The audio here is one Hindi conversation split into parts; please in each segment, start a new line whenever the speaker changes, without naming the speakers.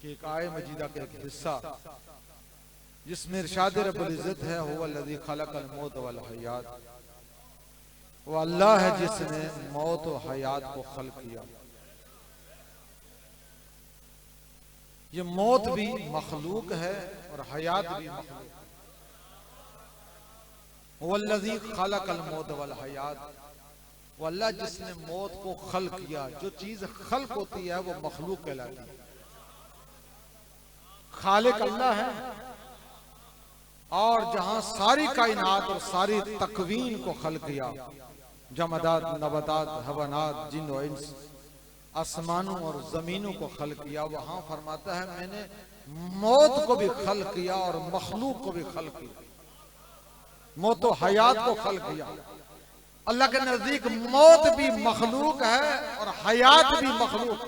कि एक आय मजीदा का एक हिस्सा जिसमें इरशाद रब्बुल इज्जत है, हुवल्लज़ी खलक़ल मौत वल हयात, वो अल्लाह है जिसने मौत और हयात को खल्क किया। ये मौत भी मखलूक है और हयात भी मखलूक। हुवल्लज़ी खलक़ल मौत वल हयात, वो अल्लाह जिसने मौत को खल्क किया। जो चीज खल्क होती है वो मखलूक कहलाती है। खालिक अल्लाह है, और जहां सारी कायनात और सारी तकवीन को खल्क किया, जमदात, नबतात, हवानात, जिन और इंस, आसमानों और जमीनों को खल्क किया, वहां फरमाता है मैंने मौत को भी खल्क किया और मखलूक को भी खल्क किया। मौत और हयात को खल्क किया। अल्लाह के नजदीक मौत भी मखलूक है और हयात भी मखलूक।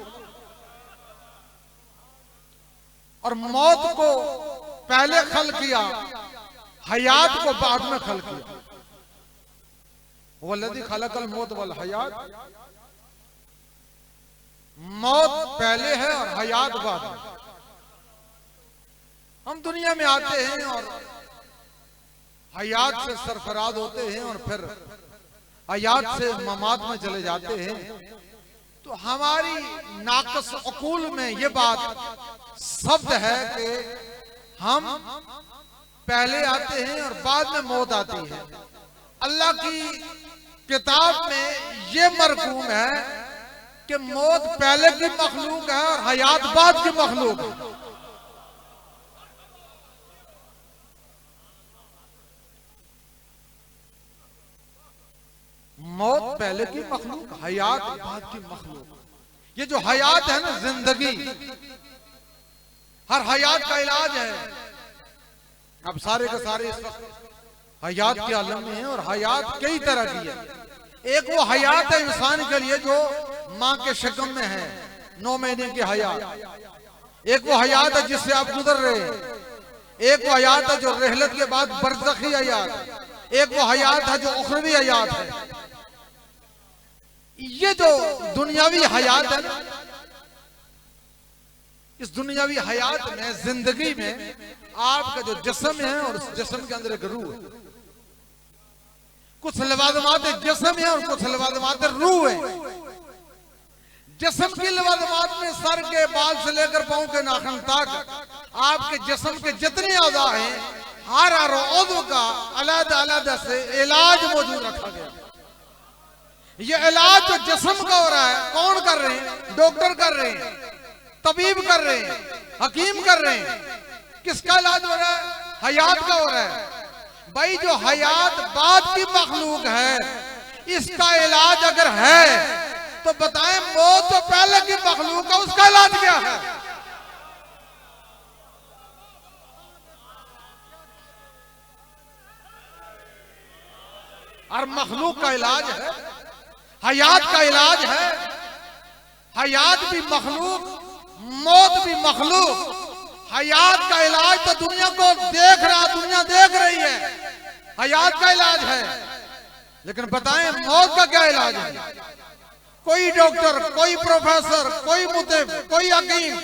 और मौत को पहले खल्क किया, हयात को बाद में खल्क किया। वल्लज़ी खलक़ल मौत वल हयात, मौत पहले है और हयात बाद में। हम दुनिया में आते हैं और हयात से सरफराज होते हैं और फिर हयात से ममात में चले जाते हैं। तो हमारी नाक़िस अक़ूल में ये बात शब्द है कि हम पहले आते हैं और बाद में मौत आती है। अल्लाह की किताब में ये मरकूम है कि मौत पहले की मखलूक है और हयात बाद की मखलूक है। मौत पहले की मखलूक, हयात बाद की मखलूक। ये जो हयात है ना, जिंदगी, हर हयात का इलाज है। अब सारे के सारे इस वक्त हयात के आलम में है और हयात कई तरह की है। एक वो हयात है इंसान के लिए जो मां के शिकम में है, 9 महीने की हयात। एक वो हयात है जिससे आप गुजर रहे हैं। एक वो हयात है जो रहलत के बाद बरज़खी हयात। एक वो हयात है जो उखरवी हयात है। ये जो दुनियावी हयात है ना, इस दुनियावी हयात में, जिंदगी में आपका जो जिस्म है और उस जिस्म के अंदर एक रूह है। कुछ लवाज़मात जिस्म है और कुछ लवाज़मात रूह है। जिस्म की लवाज़मात में सर के बाल से लेकर पांव के नाखून तक आपके जिस्म के जितने अज़ा हैं, हर उज़्व का अलग-अलग से इलाज मौजूद रखा गया। ये इलाज जो जिस्म का हो रहा है, कौन कर रहे हैं? डॉक्टर कर रहे हैं, तबीब कर रहे हैं, हकीम कर रहे हैं। किसका इलाज हो रहा है? हयात का हो रहा है। भाई जो हयात बाद की मखलूक है, इसका इलाज अगर है तो बताएं मौत जो पहले की मखलूक है उसका इलाज क्या है? और मखलूक का इलाज है, हयात का इलाज है। हयात भी मखलूक, मौत भी मखलूक। हयात का इलाज तो दुनिया को देख रहा, दुनिया देख रही है, हयात का इलाज है। लेकिन बताएं मौत का क्या इलाज है? कोई डॉक्टर, कोई प्रोफेसर, कोई मुतब, कोई हकीम,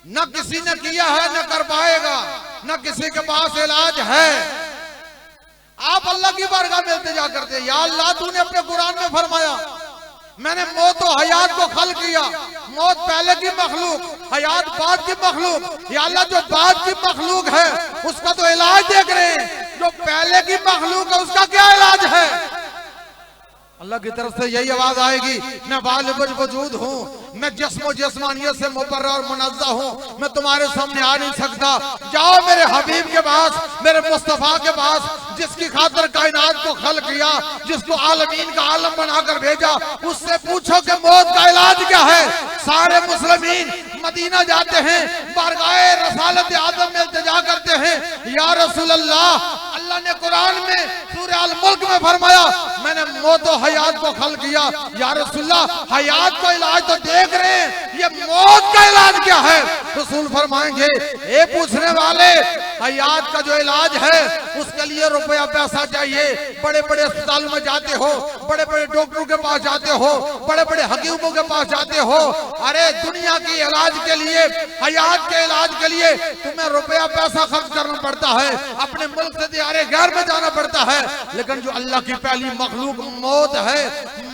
न किसी ने किया है, न कर पाएगा, न किसी के पास इलाज है। आप अल्लाह की बारगाह में इल्तिजा करते हैं, या अल्लाह तूने अपने कुरान में फरमाया मैंने मौत और हयात को खल्क किया। मौत पहले की मखलूक, हयात बाद की मखलूक। या अल्लाह जो बाद की मखलूक है उसका तो इलाज देख रहे हैं, जो पहले की मखलूक है उसका क्या इलाज है? अल्लाह की तरफ से यही आवाज आएगी, मैं वालिबुल वजूद हूँ, मैं जिस्म जिस्मानियत से मुबर्रा और मुनज़्ज़ह हूँ, मैं तुम्हारे सामने आ नहीं सकता। जाओ मेरे हबीब के पास, मेरे मुस्तफा के पास, जिसकी खातिर कायनात को खल्क किया, जिसको आलमीन का आलम बनाकर भेजा, उससे पूछो कि मौत का इलाज क्या है। सारे मुस्लिमीन मदीना जाते हैं, बारगाए रसालत आज़म में इल्तिजा करते हैं, या रसूल अल्लाह। अल्लाह ने कुरान में सूरह अल मुल्क में फरमाया मैंने मौत और हयात को खल्क किया। या रसूलल्लाह, हयात का इलाज तो देख रहे हैं, ये मौत का इलाज क्या है? रसूल फरमाएंगे ए पूछने वाले, हयात का जो इलाज है उसके लिए रुपया पैसा चाहिए। बड़े बड़े अस्पताल में जाते हो, बड़े बड़े डॉक्टरों के पास जाते हो, बड़े बड़े हकीमों के पास जाते हो। अरे दुनिया के इलाज के लिए, हयात के इलाज के लिए तुम्हें रुपया पैसा खर्च करना पड़ता है, अपने मुल्क से दियारे गैर में जाना पड़ता है। लेकिन जो अल्लाह की पहली मखलूक मौत है,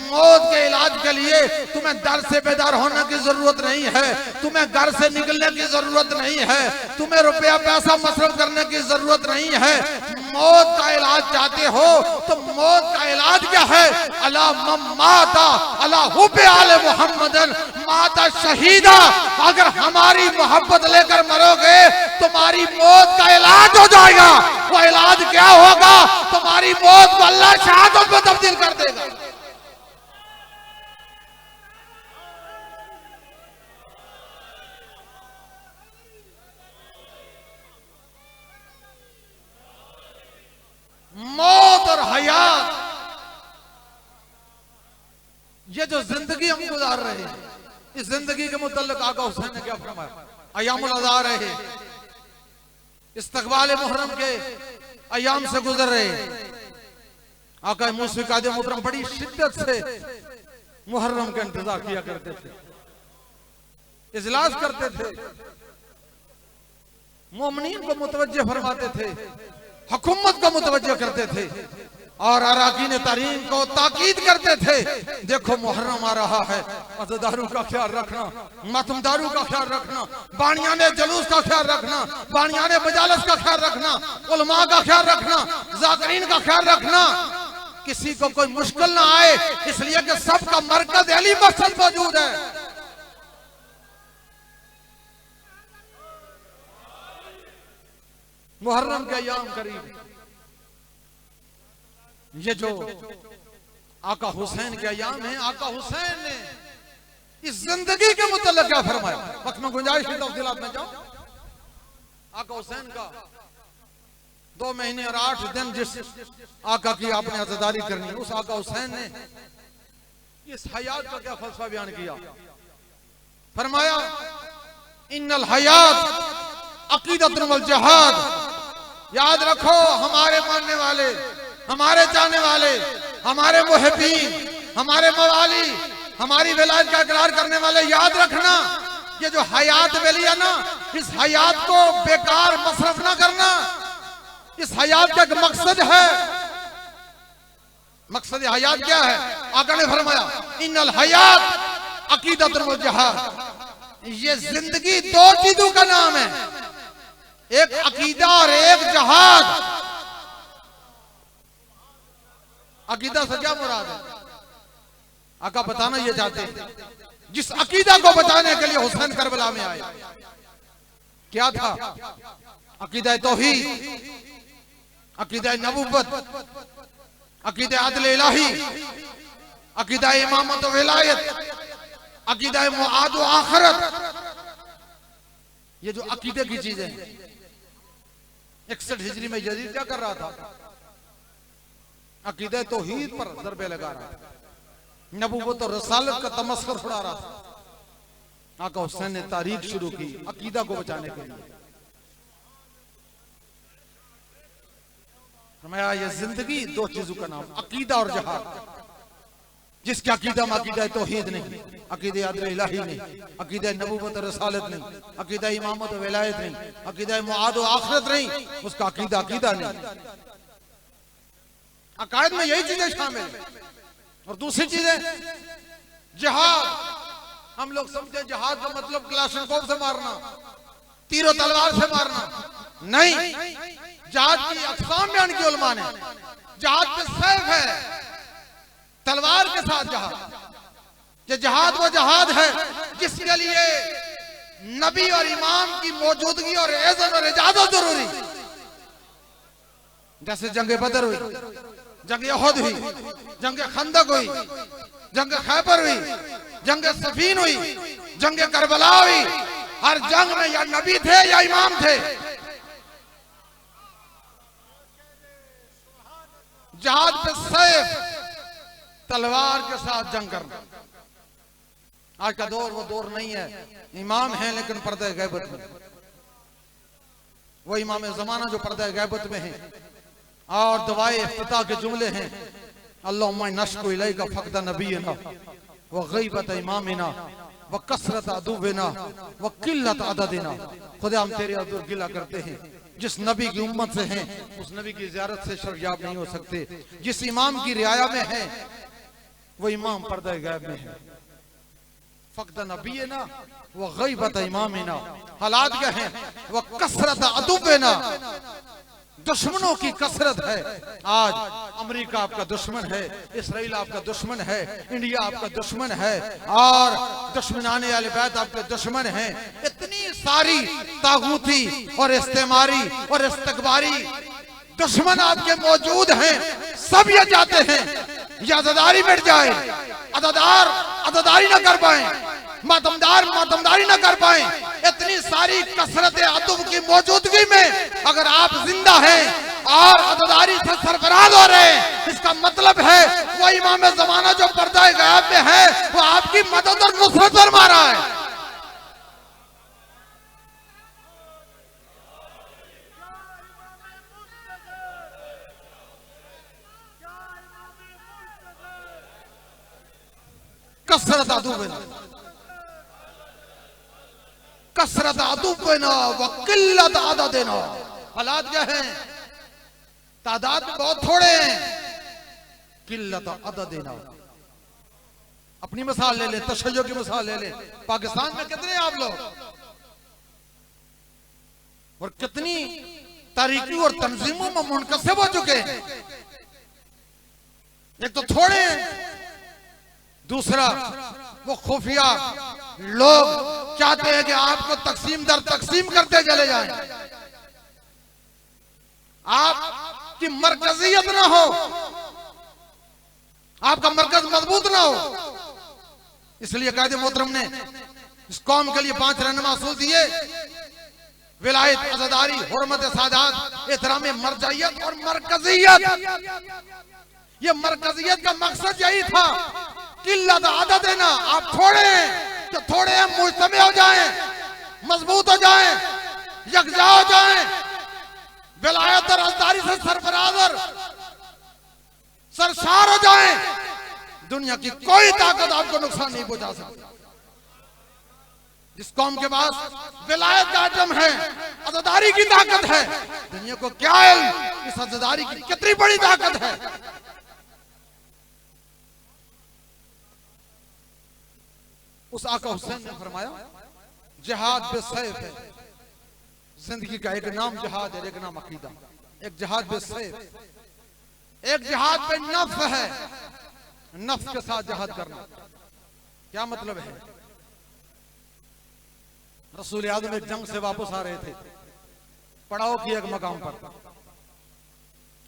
मौत के इलाज के लिए तुम्हें दर से बेदार होने की जरूरत नहीं है, तुम्हें घर से निकलने की जरूरत नहीं है, तुम्हें रुपया पैसा मसरफ करने की जरूरत नहीं है। मौत का इलाज चाहते हो तो मौत का इलाज क्या है? अला माता अला हुब्बे आले मुहम्मदन माता शहीदा। अगर हमारी मोहब्बत लेकर मरोगे तुम्हारी मौत का इलाज हो जाएगा। वो इलाज क्या होगा? तुम्हारी मौत को अल्लाह शहादत में तब्दील कर देगा। मौत और हयात, ये जो जिंदगी हम गुजार रहे हैं, इस जिंदगी के मुतल्लिक आका हुसैन ने क्या फरमाया? अयामुल अज़ा रहे, इस्तक़बाल मुहर्रम के अयाम से गुजर रहे। आका मूसा कादिर मुहतरम बड़ी शिद्दत से मुहर्रम का इंतजार किया करते थे, इजलास करते थे, मोमिनीन को मुतवज्जे फरमाते थे, हुकूमत को मुतवज्जे करते थे और अराकीन तारीम को ताकीद करते थे। देखो मुहर्रम आ रहा है, अज़ादारों का ख्याल रखना, मातमदारों का ख्याल रखना, बानियाने जुलूस का ख्याल रखना, बानियाने मजालिस का ख्याल रखना, उलमा का ख्याल रखना, ज़ाकिरीन का ख्याल रखना, किसी को कोई मुश्किल ना आए, इसलिए कि सबका मरकज अली मस्जिद मौजूद है। मुहर्रम के अयाम करीब, ये जो आका हुसैन के अयाम है, आका हुसैन ने इस जिंदगी के मुतल्लिक क्या फरमाया? वक्त में गुंजाइश की तफसीलात में जाओ। आका हुसैन का 2 महीने और 8 दिन जिस आका की आपने अज़ादारी करनी है, उस आका हुसैन ने इस हयात का क्या फलसफा बयान किया? फरमाया इन्नल हयात अकीदतुन वल जिहाद। याद रखो हमारे मानने वाले, हमारे चाहने वाले, हमारे मुहिब्बीन, हमारे मवाली, हमारी विलायत का इकरार करने वाले, याद रखना ये जो हयात मिली है ना, इस हयात को बेकार मसरफ ना करना। इस हयात का एक मकसद है। मकसद हयात क्या है? आका ने फरमाया इन्नल हयात अकीदतुन वल जिहाद। ये जिंदगी 2 चीजों का नाम है, एक अकीदा और एक जहाद। अकीदा से क्या मुराद है? आका बताना ये चाहते हैं। जिस अकीदा को बताने के लिए हुसैन करबला में आए, क्या था? अकीदा तौहीद, अकीदा नबूवत, अकीदा अदल इलाही, अकीदा इमामत व विलायत, अकीदा मुआद व आखिरत। ये जो अकीदे की चीजें हैं, 61 हिजरी में यजीद क्या कर रहा था? अकीदे तौहीद पर ज़रबे लगा रहा था, नबूवत और रसालत का तमस्खुर उड़ा रहा था। आका हुसैन ने तारीख शुरू की अकीदा को बचाने के लिए। फरमाया ये जिंदगी 2 चीजों का नाम, अकीदा और जहाद। जिसके अकीदा में अकीदा तौहीद नहीं, अकीदा अदल इलाही नहीं, अकीदा नबूवत और रसालत नहीं, अकीदा इमामत और विलायत नहीं, अकीदा मुआद व आखिरत नहीं, उसका अकीदा अकीदा नहीं। अकायद में यही चीजें शामिल है। और दूसरी चीजें जिहाद। हम लोग समझे जिहाद का मतलब क्लाशनकोव से मारना, तीरों तलवार से मारना, नहीं। जिहाद की अक़साम बयान की उलमा ने। जिहाद पे सैफ है, तलवार के साथ जहाद। ये जहाद वो जहाद है जिसके लिए नबी और इमाम की मौजूदगी और इज़्ज़त और इजाजत जरूरी। जैसे जंग बदर हुई, जंग उहद हुई, जंग खंदक हुई, जंग खैबर हुई, जंग सफीन हुई, जंग करबला हुई। हर जंग में या नबी थे या इमाम थे। जहाद पे सैफ, तलवार के साथ जंग करना। आज का दौर वो दौर नहीं है, इमाम है लेकिन पर्दे गैबत में, वो इमाम जमाना जो पर्दे गैबत में है। और दवाए इफ्तिताह के जुमले हैं, अल्लाहुम्मा नश्कु इलैका फक़द नबीना व गैबत इमामिना व कसरत अदुबिना व किल्लत अददिना। खुदा हम तेरे अदुर गिला करते हैं, जिस नबी की उम्मत से हैं उस नबी की ज़ियारत से शर्याब नहीं हो सकते। जिस इमाम की रियाया में है वो इमाम पर्दे गैब में है। फक़द नबीना व गैबत इमामिना, हालात क्या है, व कसरत अदुबिना, दुश्मनों की कसरत है। आज अमेरिका आपका दुश्मन है, इसराइल आपका दुश्मन है, इंडिया आपका दुश्मन है, और दुश्मनाने वाले बैत आपके दुश्मन हैं। इतनी सारी तागूती और इस्तेमारी और इस्तकबारी दुश्मन आपके मौजूद हैं। सब ये चाहते हैं ये अज़ादारी मिट जाए, अज़ादार अज़ादारी न कर पाए, मातमदार मातमदारी न कर पाए। इतनी सारी कसरत अदब की मौजूदगी में अगर आप जिंदा हैं और अददारी से सरफराज हो रहे हैं, इसका मतलब है वो इमाम ज़माना जो पर्दा गैब में है वो आपकी मदद और नुसरत फरमा रहा है। कसरत अदुबिना, कसरत अदुबिना व किल्लत अददिना। हालात क्या है, तादाद में बहुत थोड़े हैं, किल्लत अददिना। अपनी मिसाल ले ले, तशय्युअ की मिसाल ले ले, पाकिस्तान में कितने आप लोग और कितनी तारीकी और तंजीमों में मुनकसिब हो चुके हैं। एक तो थोड़े हैं, दूसरा वो खुफिया लोग चाहते हैं कि आपको तकसीम दर तकसीम करते चले जाएं, आपकी मरकजियत ना हो, आपका मरकज मजबूत ना हो। इसलिए कायदे मोहतरम ने इस कौम के लिए 5 रहनुमा असूल दिए, विलायत, अज़ादारी, हुर्मत, सादात, एहतराम मरजाइयत और मरकजियत। ये मरकजियत का मकसद यही था, किल्लत अदद देना। आप थोड़े हैं तो थोड़े हैं मुज्तमे हो जाएं, मजबूत हो जाएं, यकजा हो जाएं, विलायत और अज़दारी से सरफराज और सरशार हो जाएं। दुनिया की कोई ताकत आपको नुकसान नहीं पहुंचा सकती। जिस कौम के पास विलायत का आइटम है, अज़दारी की ताकत है, दुनिया को क्या इल्म इस अज़दारी की कितनी बड़ी ताकत है। उस आका हुसैन ने फरमाया, जिहाद बिस्सैफ है, जिंदगी का एक नाम जिहाद है, एक नाम अकीदा। एक जिहाद बिस्सैफ, एक जिहाद पे नफ्स है, नफ्स के साथ जिहाद करना। क्या मतलब है? रसूल आज़म एक जंग से वापस आ रहे थे, पड़ाव की एक मकाम पर,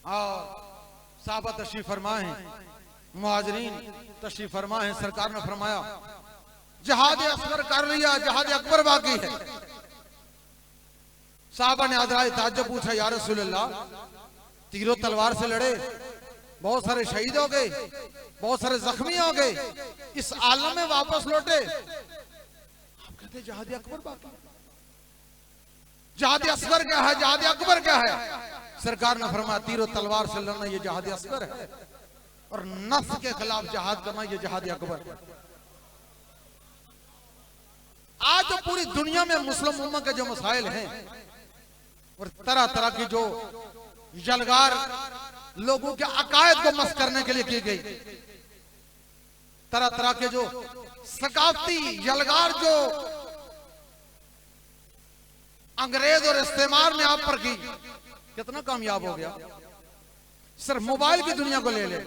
और साहबा तशरीफ फरमाए हैं, मुहाजिरीन तशरीफ फरमाए हैं। सरकार ने फरमाया जिहाद असगर कर लिया, जिहाद अकबर बाकी है। साहबा ने आदराए ताज्जुब पूछा, या रसूलल्लाह, तीरों तलवार से लड़े, बहुत सारे शहीद हो गए, बहुत सारे जख्मी हो गए, इस आलम में वापस लौटे, आप कहते जिहाद अकबर बाकी। जिहाद असगर क्या है, जिहाद अकबर क्या है? सरकार ने फरमाया तीरों तलवार से लड़ना ये जिहाद असगर है, और नफ्स के खिलाफ जिहाद करना ये जिहाद अकबर है। आज तो पूरी दुनिया में मुस्लिम उम्मा के जो मसाइल हैं और तरह तरह की जो यलगार लोगों के अकायद को मस करने के लिए की गई, तरह तरह के जो सकाफती यलगार जो अंग्रेज और इस्तेमार ने आप पर की, कितना कामयाब हो गया। सिर्फ मोबाइल की दुनिया को ले ले,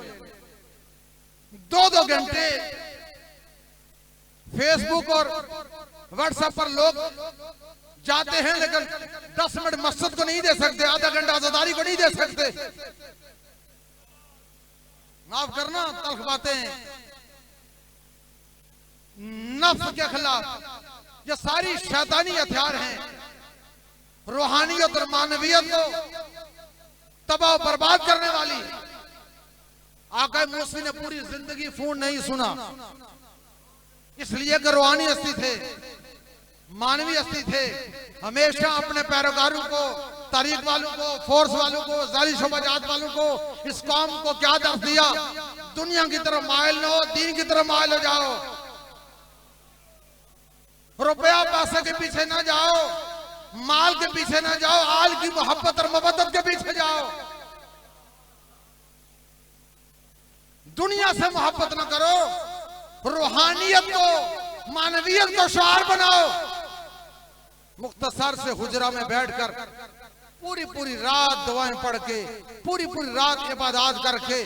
2-2 घंटे फेसबुक और व्हाट्सएप पर लोग जाते हैं, लेकिन 10 मिनट मस्जिद को नहीं दे सकते, आधा घंटा आज़ादारी को नहीं दे सकते। माफ करना, तल्ख बातें, नफ्स के खिलाफ ये सारी शैतानी हथियार हैं, रूहानियत और मानवियत को तबाह बर्बाद करने वाली। आका मूसी ने पूरी जिंदगी फोन नहीं सुना, इसलिए कि रूहानी हस्ती थे, मानवीय हस्ती थे। हमेशा अपने पैरोकारों को, तारीख वालों को, फोर्स वालों को, जाली शोबाजात वालों को, इस कौम को क्या दर्द दिया? दुनिया की तरफ मायल न हो, दीन की तरफ मायल हो जाओ। रुपया पैसे के पीछे ना जाओ, माल के पीछे ना जाओ, आल की मोहब्बत और मोहब्बत के पीछे जाओ। दुनिया से मोहब्बत ना करो, रूहानियत को, मानवीयत को शार बनाओ। मुख्तसर से हुजरा में बैठकर पूरी पूरी रात दुआएं पढ़ के, पूरी पूरी रात इबादत करके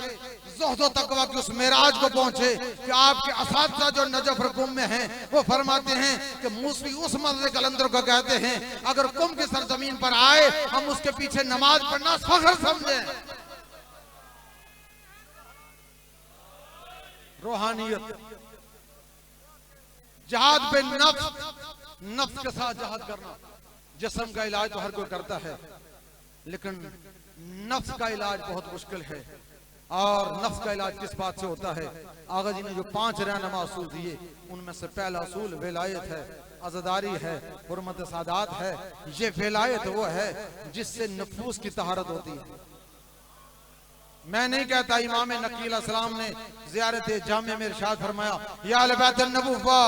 ज़ुहद तकवा की उस मेराज को पहुंचे कि आपके असातिज़ा जो नजफ कुम में हैं वो फरमाते हैं कि मूसवी उस मज़े कलंदर को कहते हैं, अगर कुम की सरजमीन पर आए हम उसके पीछे नमाज पढ़ना फख्र समझें। रूहानियत, जहाद पे नफ्स, नफ्स के साथ जहाद करना। जिस्म का इलाज तो हर कोई करता है, लेकिन नफ्स का इलाज बहुत मुश्किल है। और नफ्स का इलाज किस बात से होता है? आगा जी ने जो 5 रहनुमा असूल दिए, उनमें से पहला असूल विलायत है, अज़ादारी है, हुर्मत सादात है। ये विलायत वो है जिससे नफूस की तहारत होती है। मैं नहीं कहता, इमाम नकी अलैहिस्सलाम ने ज़ियारत जामे में इरशाद फरमाया, या अहले बैत नबुव्वा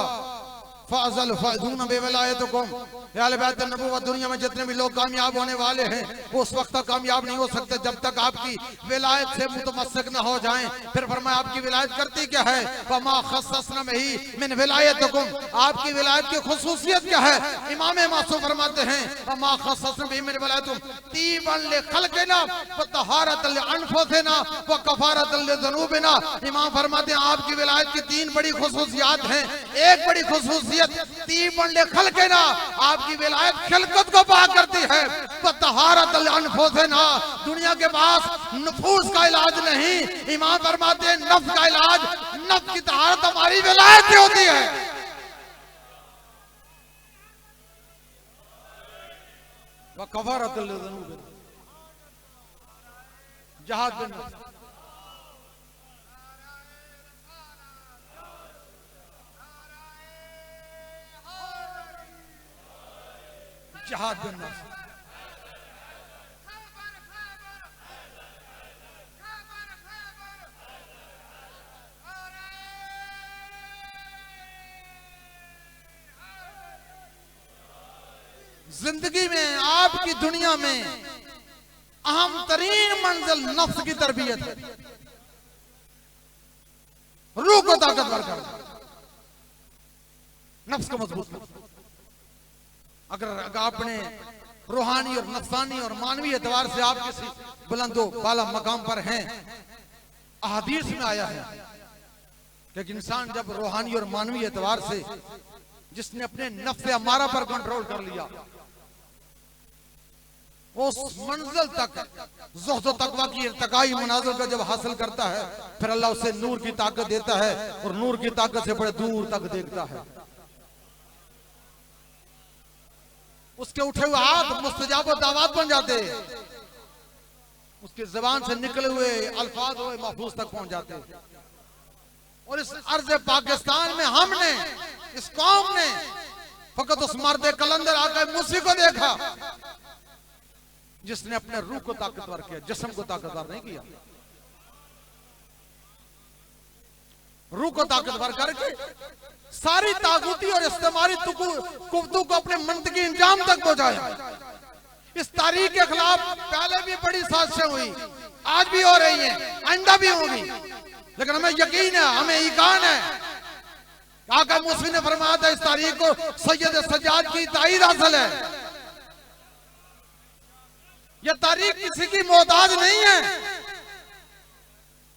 फ़ज़ल फ़ज़ून बिवलायतिकुम, या अहले बैत नबुव्वा, दुनिया में जितने भी लोग कामयाब होने वाले हैं वो उस वक्त तक कामयाब नहीं हो सकते जब तक आपकी विलायत से मुतमस्सिक न हो जाएं। फिर फरमाया, आपकी विलायत करती क्या है? फमा खस्ससना बिही मिन विलायतिकुम, आपकी विलायत की खुसूसियत क्या है? इमाम मासूम फरमाते हैं, फमा खस्ससना बिही मिन विलायतिकुम तीबन लिखल्किना व तहारतन लिअनफुसिना व कफारतन लिज़ुनूबिना। इमाम फरमाते हैं, आपकी विलायत की 3 बड़ी खुसूसियात हैं। एक बड़ी खुसूसियत तीबन लिखल्किना, आपकी विलायत खिलकत को पाक करती है। व तहारतन लिअनफुसिना, दुनिया के पास नफूस का इलाज नहीं। इमाम फरमाते हैं, नफ्स का इलाज, नफ्स की तहारत हमारी विलायत से होती है। व कफारतन लिज़ुनूबिना, जहाद बिन नफ्स। जहाद बिन नफ्स, जिंदगी में, आपकी दुनिया में अहम तरीन मंजिल नफ्स की तरबियत है। रूह को ताकतवर कर, नफ्स को मजबूत कर। अगर आपने रूहानी और नफ्सानी और मानवीय एतबार से आप किसी बुलंदो बाला मकाम पर हैं, अहादीस में आया है कि इंसान जब रूहानी और मानवीय एतबार से, जिसने अपने नफ्स अमारा पर कंट्रोल कर लिया, उस मंजिल तक, ज़ुहद तकवा की इर्तिकाई मनाज़िल का जब हासिल करता है, फिर अल्लाह उसे नूर की ताकत देता है और नूर की ताकत से बड़े दूर तक देखता है। उसके उठे हुए हाथ मुस्तजाब दावत बन जाते, उसकी ज़बान से निकले हुए अल्फाज हुए महफूज तक पहुंच जाते। और इस अर्ज़ पाकिस्तान में हमने, इस कौम ने फकत उस मर्द कलंदर आका मूसी को देखा जिसने अपने रूह को ताकतवर किया, जिस्म को ताकतवर नहीं किया। रूह को ताकतवर करके सारी ताकूती और इस्तेमारी कुव्वतों को अपने मंतकी इंजाम तक पहुंचाया। इस तारीख के खिलाफ पहले भी बड़ी साजिशें हुई, आज भी हो रही हैं, आइंदा भी होंगी, लेकिन हमें यकीन है, हमें ईकान है। आका मूसी ने फरमाया था, इस तारीख को सैयद सज्जाद की ताईद हासिल है। यह तारीख किसी की मोहताज नहीं है,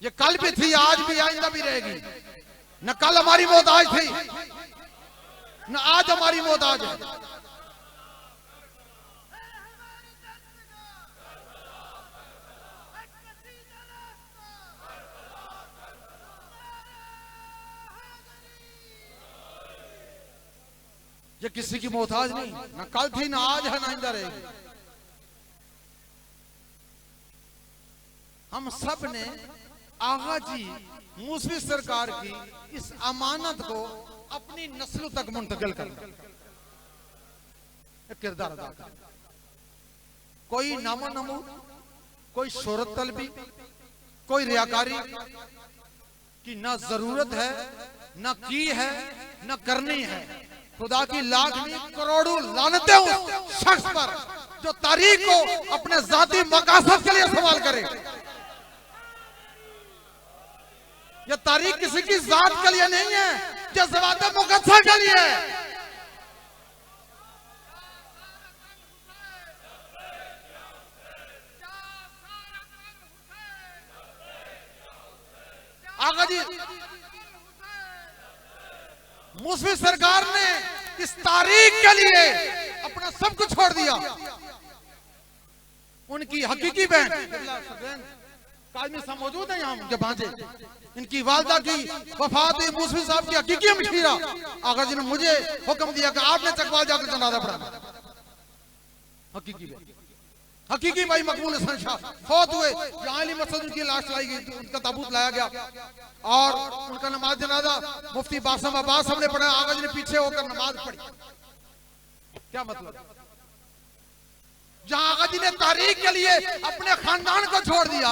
ये कल भी थी, आज भी, आइंदा भी रहेगी। न कल हमारी मोहताज थी, न आज हमारी मोहताज है। ये किसी की मोहताज नहीं, न कल थी, न आज है, न आइंदा रहेगी। हम सब ने आगा जी मूसवी सरकार की इस अमानत को अपनी नस्लों तक मुंतकिल करना, किरदार अदा करना। कोई नामो नमो, कोई शोहरत तलबी, कोई रियाकारी की ना जरूरत है, ना की है, ना करनी है। खुदा की लाख नहीं करोड़ों लानतें उस शख्स पर जो तारीख को अपने जाती मकासद के लिए इस्तेमाल करे। यह तारीख किसी की जात के लिए नहीं है, जज्बात मुकद्दसा के लिए है। आगा जी मूसवी सरकार ने इस तारीख के लिए अपना सब कुछ छोड़ दिया। उनकी हकीकी बहन काजमी साहब मौजूद है यहाँ उनके भांजे, इनकी वालदा की वफात हुई, मूसवी साहब की हकीकी मशीरा। आगा जी ने मुझे हुक्म दिया कि आपने चकवाल जाकर जनाजा पढ़ाना। हकीकी भाई मकबूल हसन शाह फौत हुए, यहाँ अली मसजिद उनकी लाश लाई गई, उनका ताबूत लाया गया और उनका नमाज जनाजा मुफ्ती बासम अब्बास हमने पढ़ा। आगा जी ने पीछे होकर नमाज पढ़ी। क्या मतलब? जहां आगा जी ने तारीख के लिए अपने खानदान को छोड़ दिया,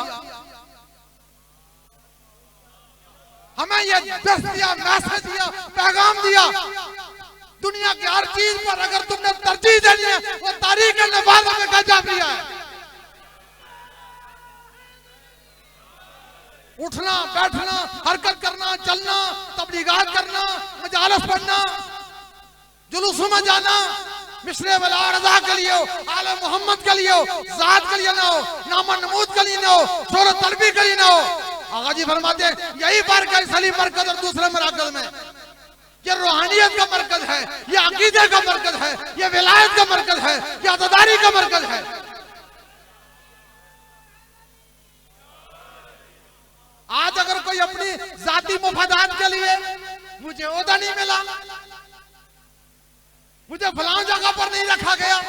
हमें यह दस दिया, मैसेज दिया, पैगाम दिया, दुनिया की हर चीज पर अगर तुमने तरजीह देनी है वो तारीख के नवाज़ों में गजा दिया है। उठना बैठना, हरकत करना, चलना, तबलीगात करना, मजालस पढ़ना, जुलूसों में जाना, मिशरे वला रज़ा के लिए हो, आले मोहम्मद के लिए हो, जात के लिए ना हो, नामा नमूद के लिए ना हो, शोहरत तलबी के लिए ना हो। आगा जी फरमाते हैं यही फर्क है सलीम मरकज और दूसरे मराकज में। ये रूहानियत का मरकज है, ये अकीदे का मरकज है, ये विलायत का मरकज है, ये अज़दारी का मरकज है। आज अगर कोई अपनी जाती मुफादात के लिए मुझे ओहदा नहीं मिला, मुझे फलां जगह पर नहीं रखा गया,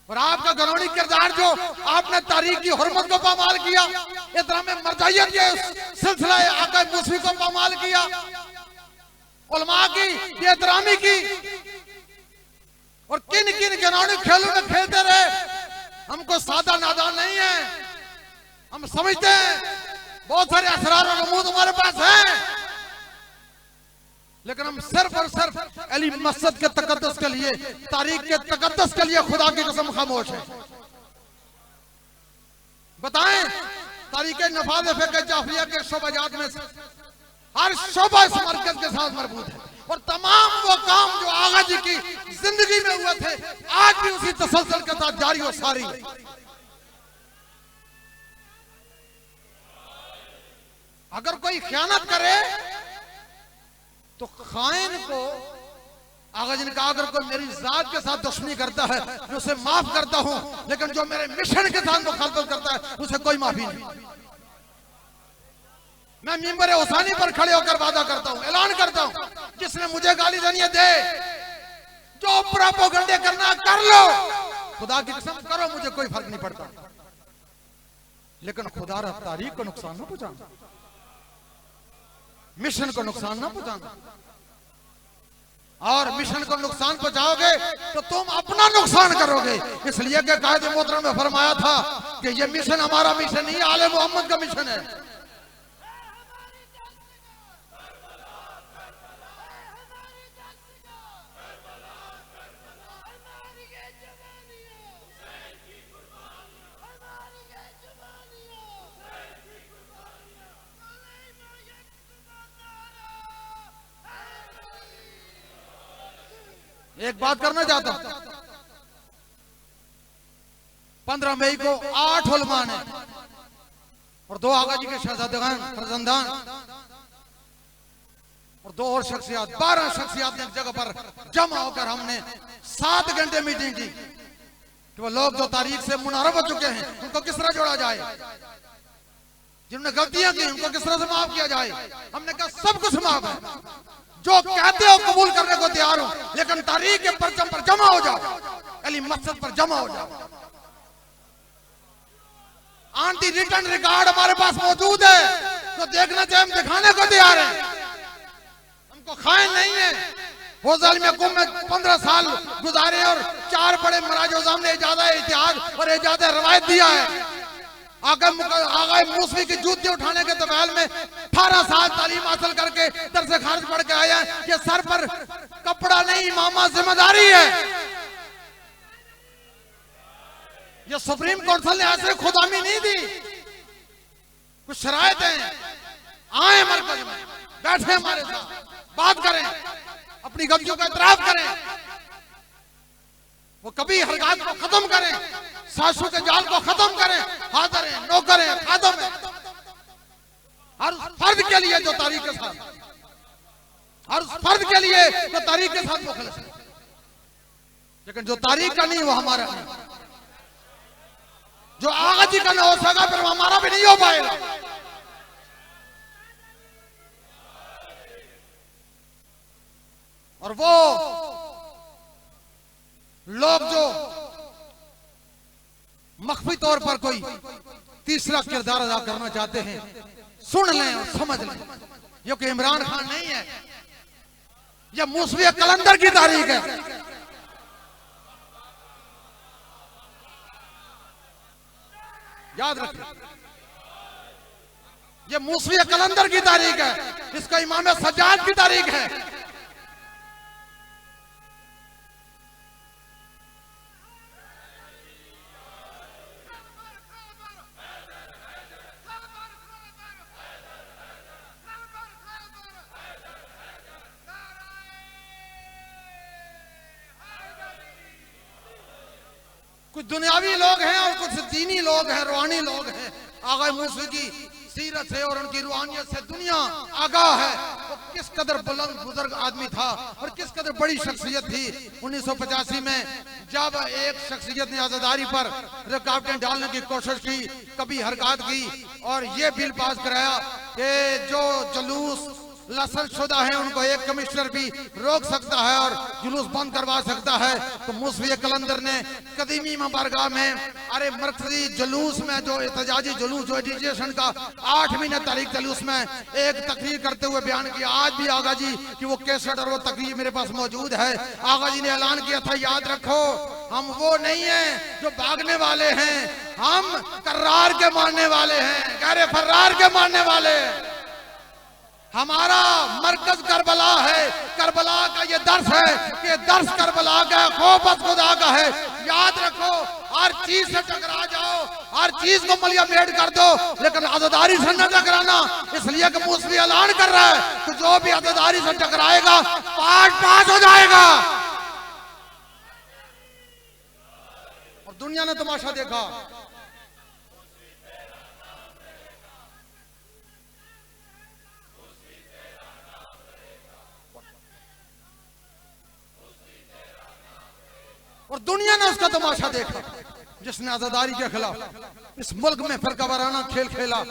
और आपका घरौनी किरदार जो आपने तारीख की हुर्मत को पामाल किया, इतना में मर्जाइयत के सिलसिला आका मूसवी को पामाल किया, उलमा की बेहतरामी की, और किन किन घरौनी खेलों में खेलते रहे। हमको सादा नादान नहीं है, हम समझते हैं बहुत सारे असरार और नमूद हमारे पास हैं, लेकिन हम सिर्फ और सिर्फ अली मस्जिद के तकद्दुस के लिए, तारीख के तकद्दुस के लिए खुदा की कसम खामोश है। बताएं तारीख नफाज़ फ़िक़्ह जाफ़रिया के शोबाजात में से हर शोबा इस मरकज के साथ मरबूत है, और तमाम वो काम जो आगा जी की जिंदगी में हुए थे आज भी उसी तसलसल के साथ जारी और सारी है। अगर कोई खयानत करे तो खाइन को आगा जी ने कहा अगर कोई मेरी जात के साथ दुश्मनी करता है मैं उसे माफ करता हूं, लेकिन जो मेरे मिशन के साथ मुखालफत करता है उसे कोई माफी नहीं। मैं मिंबर हुसैनी पर खड़े होकर वादा करता हूं, ऐलान करता हूं, जिसने मुझे गाली देनी है दे, जो प्रोपेगेंडा करना कर लो, खुदा की कसम करो, मुझे कोई फर्क नहीं पड़ता, लेकिन खुदा रा तारीख को नुकसान न पहुंचाना, मिशन को नुकसान ना पहुंचाना। और मिशन को नुकसान पहुंचाओगे तो तुम अपना नुकसान करोगे। इसलिए कि कायद मोहतरम में फरमाया था कि ये मिशन हमारा मिशन नहीं, आले मोहम्मद का मिशन है। एक बात करना चाहता हूं, 15 मई को 8 उलमा ने और 2 आगा जी के शहजादेगान फरजंदान और 2 और शख्सियात, 12 शख्सियात ने एक जगह पर जमा होकर हमने 7 घंटे मीटिंग की कि वो लोग जो तारीख से मुनारफ हो चुके हैं उनको किस तरह जोड़ा जाए, जिन्होंने गलतियां की उनको किस तरह से माफ किया जाए। हमने कहा सब कुछ माफ है, जो कहते हो कबूल करने को तैयार हूं, लेकिन तारीख के परचम पर जमा हो जाओ, अली मस्जिद पर जमा हो जाओ। आंटी रिटर्न रिकॉर्ड हमारे पास मौजूद है, तो देखना चाहे हम दिखाने को तैयार हैं। उसको खाए नहीं है। वो जालिम कौम में 15 साल गुजारे और 4 बड़े मराजों ने इजाज़त इतिहाद और इजाज़त रवायत दिया है। आगे मूसवी की जूती उठाने के तबाल में 18 साल तालीम हासिल करके दरसे खारिज पढ़ के आया कि सर पर कपड़ा नहीं इमामा जिम्मेदारी है। ये सुप्रीम काउंसिल ने ऐसे खुदामी नहीं दी, कुछ शरायत हैं। आए मरकज में बैठे हमारे साथ बात करें, अपनी गलतियों का इतराफ करें, वो कभी हरकत को खत्म करें, सासू के जाल को खत्म करें। हाजिर हैं, नौकर हैं, खादम हैं। हर फर्द के लिए जो तारीख के साथ, हर फर्द के लिए जो तारीख के साथ मुखलिस है, लेकिन जो तारीख का नहीं वो हमारा नहीं। जो आगा जी का ना हो सका फिर वो हमारा भी नहीं हो पाएगा। और वो लोग जो मख्फी तौर पर कोई तीसरा किरदार अदा करना चाहते हैं, सुन लें और समझ लें, ये कि इमरान खान नहीं है, यह मूसवी कलंदर की तारीख है। याद रखें, यह मूसवी कलंदर की तारीख है, इसका इमाम सज्जाद की तारीख है। कुछ दुनियावी लोग हैं और कुछ दीनी लोग हैं, रूहानी लोग हैं। आगा मूसवी की सीरत से और उनकी रूहानियत से दुनिया आगाह है। वो किस कदर बुलंद बुजुर्ग आदमी था और किस कदर बड़ी शख्सियत थी। 1985 में जब एक शख्सियत ने आजादारी पर रुकावटें डालने की कोशिश की, कभी हरकत की और ये बिल पास कराया कि जो जुलूस लाइसेंस शुदा है उनको एक कमिश्नर भी रोक सकता है और जुलूस बंद करवा सकता है। तो मूसवी कलंदर ने कदीमी बारगाह में अरे मरकजी जुलूस में जो एहतजाजी जुलूस जो एजिटेशन का 8 महीने तारीख जुलूस में एक तकरीर करते हुए बयान किया। आज भी आगा जी की वो कैसेट और वो तकरीर मेरे पास मौजूद है। आगा जी ने ऐलान किया था, याद रखो हम वो नहीं है जो भागने वाले हैं, हम कर्रार के मानने वाले हैं, गैर फर्रार के मानने वाले। हमारा मरकज करबला है। करबला का ये दर्स है कि दर्स करबला का खौफ खुदा का है। याद रखो, हर चीज से टकरा जाओ, हर चीज को मलिया मेड कर दो, लेकिन आजादारी से न टकराना। इसलिए कि मूसवी ऐलान कर रहा है कि जो भी आजादारी से टकराएगा पास हो जाएगा। और दुनिया ने तमाशा देखा। और दुनिया ने उसका तमाशा देखा जिसने आजादारी के खिलाफ इस मुल्क में फिरका वाराना खेल खेला,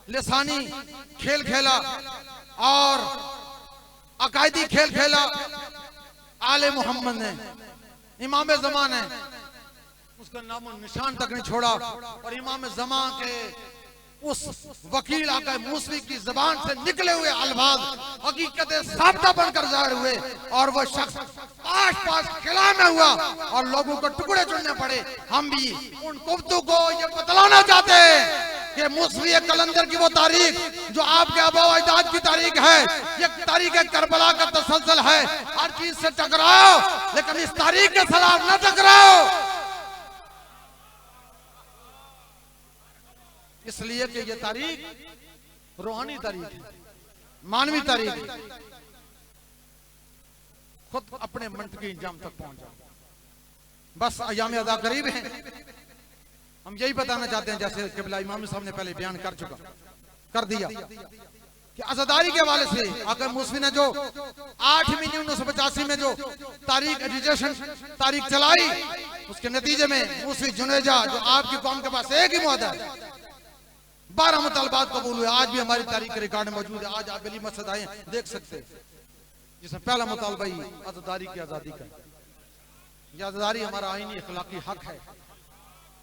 लिसानी खेल खेला और अकायदी खेल खेला। आले मोहम्मद ने, इमाम ज़मान ने उसका नामो निशान तक नहीं छोड़ा। और इमाम ज़मान के उस वकील आका मूसवी की जबान से निकले हुए अल्फाज हकीकत साबिता बनकर जाहिर हुए और वह शख्स पास खिला में हुआ और लोगों को टुकड़े चुनने पड़े। हम भी उन कुफ्तों को ये बतलाना चाहते हैं कि मूसवी कलंदर की वो तारीख जो आपके आबा अजदाद की तारीख है, ये तारीख करबला का तसलसल है। हर चीज से टकराओ लेकिन इस तारीख के खिलाफ न टकराओ। इसलिए कि ये तारीख रूहानी तारीख है, मानवी तारीख है। खुद अपने मंतकी इंजाम तक पहुंच जाओ। बस अयाम अदा करीब हैं। हम यही बताना चाहते हैं, जैसे किबला इमाम साहब ने पहले बयान कर दिया कि आजादारी के हवाले से आकर मूसवी ने जो 8 महीने 1985 में जो तारीख एजिटेशन तारीख चलाई, उसके नतीजे में मूसवी जुनेजा जो आपकी कौम के पास एक ही मुआहदा है, 12 मुतालबात कबूल हुए। आज भी हमारी तारीख के रिकॉर्ड में मौजूद है। आज आप गली मस्जिद आए देख सकते हैं, जिसमें पहला मुतालबा ही आजादारी की आजादी का। यह आजादारी हमारा आईनी अखलाकी हक है।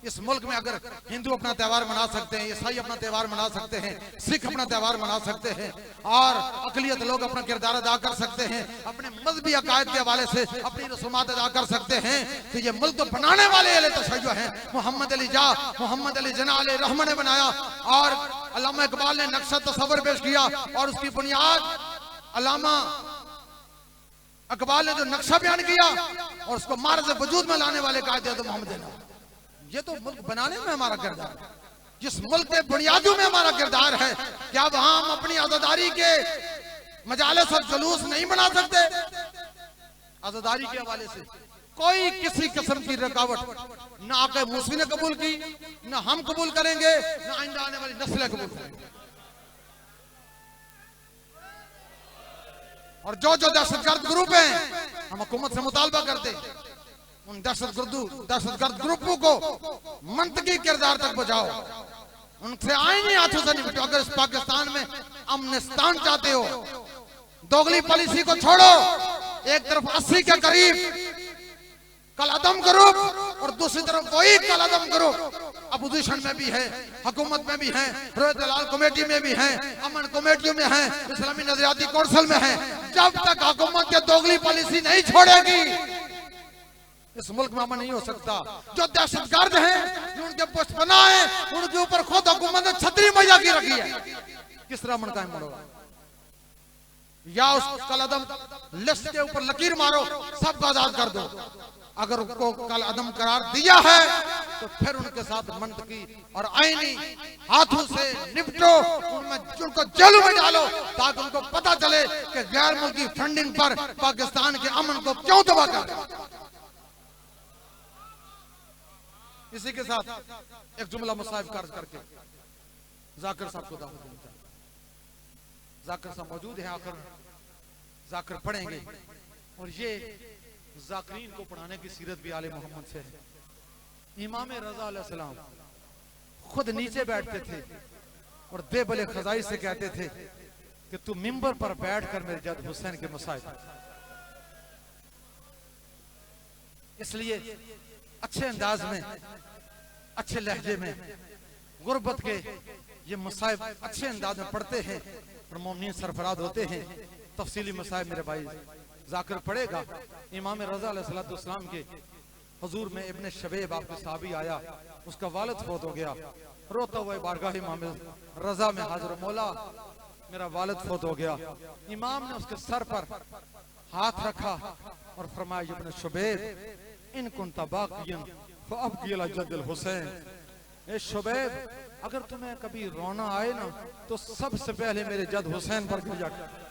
इस मुल्क में अगर हिंदू अपना त्यौहार मना सकते हैं, ईसाई अपना त्यौहार मना सकते हैं, सिख अपना त्यौहार मना सकते हैं और अकलियत लोग अपना किरदार अदा कर सकते हैं, अपने मजहबी अकायद के हवाले से अपनी रसूमात अदा कर सकते हैं, तो ये मुल्क तो बनाने वाले अहले तशय्युअ हैं। मोहम्मद अली जना अली रहमान ने बनाया और अल्लामा इकबाल ने नक्शा तस्वर पेश किया और उसकी बुनियाद अल्लामा इकबाल ने जो नक्शा बयान किया और उसको मार्ज वजूद में लाने वाले कायदे तो मोहम्मद अली। ये तो मुल्क बनाने में हमारा किरदार है। जिस मुल्क के बुनियादों में हमारा किरदार है, क्या वहां हम अपनी आजादारी के मजालिस और जुलूस नहीं बना सकते? आजादारी के हवाले से कोई किसी किस्म की रुकावट ना आके मूसवी ने कबूल की, ना हम कबूल करेंगे, ना आइंदा आने वाली नस्लें कबूल करेंगे। और जो जो दहशतगर्द ग्रुप हैं, हम हुकूमत से मुतालबा करते हैं उन दहशतगर्द ग्रुपों को मंतकी किरदार तक बचाओ, उनसे आईनी हाथों से निपटो। अगर इस पाकिस्तान में अमनिस्तान चाहते हो, दोगली पॉलिसी को छोड़ो। एक तरफ 80 के करीब कलअदम ग्रुप और दूसरी तरफ वही कलअदम ग्रुप अपोजिशन में भी है, हुकूमत में भी है, रोहित दलाल कमेटी में भी है, अमन कमेटियों में है, इस्लामी नजरियाती कौंसिल में है। जब तक हुकूमत के दोगली पॉलिसी नहीं छोड़ेगी, इस मुल्क में अमन नहीं हो सकता। जो दहशतगर्द हैं, जो उनके पुष्पना है, उनके ऊपर खुद हुकूमत ने छतरी मुहैया की रखी है। किस तरह अमन कायम होगा? या उस कलअदम लिस्ट के ऊपर लकीर मारो, सबको आजाद कर दो। अगर उनको कलअदम करार दिया है तो फिर उनके साथ मंतकी और आईनी हाथों से निपटो, उनको जेल में डालो, ताकि उनको पता चले कि गैर मुल्की फंडिंग पर पाकिस्तान के अमन को क्यों तबाह कर। इसी के साथ एक जुमला मुसाहिब कार्य करके जाकिर साहब को दावत देना चाहता हूं। जाकिर साहब मौजूद हैं, आखिर जाकिर पढ़ेंगे और ये जाकिरीन को पढ़ाने की सीरत भी आले मोहम्मद से है। इमाम रजा अलैहिस्सलाम खुद नीचे बैठते थे और बेबले खजाई से कहते थे कि तू मिंबर पर बैठकर मेरे जद हुसैन के मुसाहिब। इसलिए अच्छे अंदाज में, अच्छे लहजे में गुर्बत के ये मसाइब अच्छे अंदाज में पढ़ते हैं और मोमिनीन सरफराज होते हैं। तफसीली मसाइब मेरे भाई जाकिर पढ़ेगा। इमाम रजा अलैहिस्सलाम के हुजूर में इब्ने शबेब आपके साहबी आया, उसका वालिद फौत हो गया। रोता हुआ बारगाह इमाम रजा में हाजिर, मौला मेरा वालिद फौत हो गया। इमाम ने उसके सर पर हाथ रखा और फरमाया, इब्ने शबेब इन कुंता बाक़ियन फ़अब्की अला जद्दिल हुसैन। ए शुबैब, अगर तुम्हें कभी रोना आए ना तो सबसे पहले मेरे जद हुसैन पर गिर जाकर।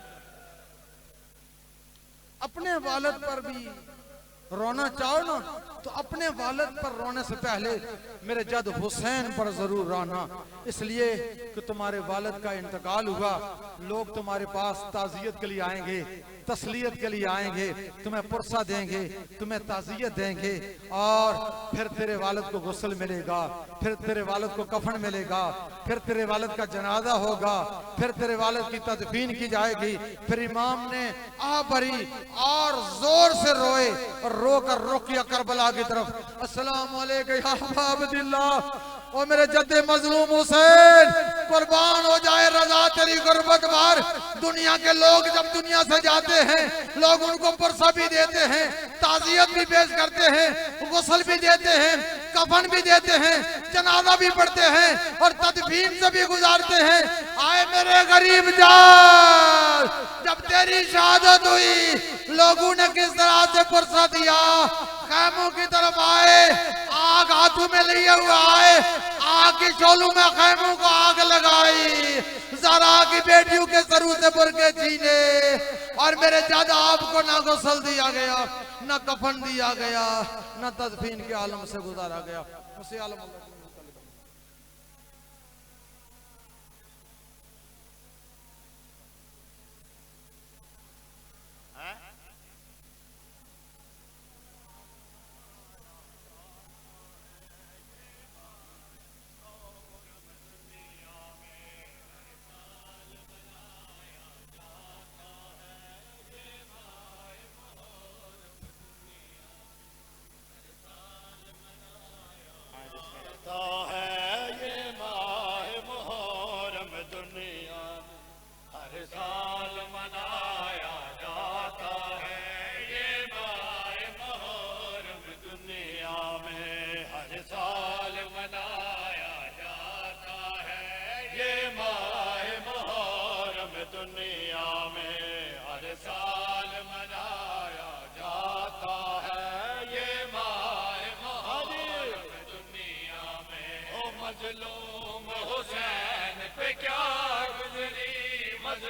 अपने वालिद पर भी रोना चाहो ना तो अपने वालिद पर रोने से पहले मेरे जद हुसैन पर जरूर रोना, इसलिए कि तुम्हारे वालिद का इंतकाल हुआ। लोग तुम्हारे पास ताज़ियत के लिए आएंगे, तसलियत के लिए आएंगे, तुम्हें पुरसा देंगे, तुम्हें ताज़ियत देंगे और फिर तेरे वालिद को गुस्ल मिलेगा, फिर तेरे वालिद को कफन मिलेगा, फिर तेरे वालिद का जनाजा होगा, फिर तेरे वालिद की तदफीन की जाएगी। फिर इमाम ने आ भरी और जोर से रोए और रोकर रुक किया करबला की तरफ। अस्सलाम वालेकुम या अब्दुल्लाह, ओ मेरे जद्दे मजलूम हुसैन, कुर्बान हो जाए रजा तेरी गुर्बत पर। दुनिया के लोग जब दुनिया से जाते हैं, लोग उनको पुरसा भी देते हैं, ताज़ियत भी पेश करते हैं, गुस्ल भी देते हैं, कफन भी देते हैं, जनाजा भी पढ़ते हैं और तदफीन से भी गुजारते हैं। आए मेरे गरीब जान, जब तेरी शहादत हुई लोगों ने किस तरह से पुरसा दिया, खैमों की तरफ आए, आग हाथों में लिए हुए आए, आग की शोलों में खैमों को आग लगाई, ज़रा की बेटियों के सरू से बुरके छीने और मेरे जादा आपको ना गुस्ल दिया गया, ना कफन दिया गया, ना तदफीन के आलम से गुजारा गया। उसी आलम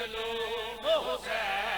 मजलूम हुसैन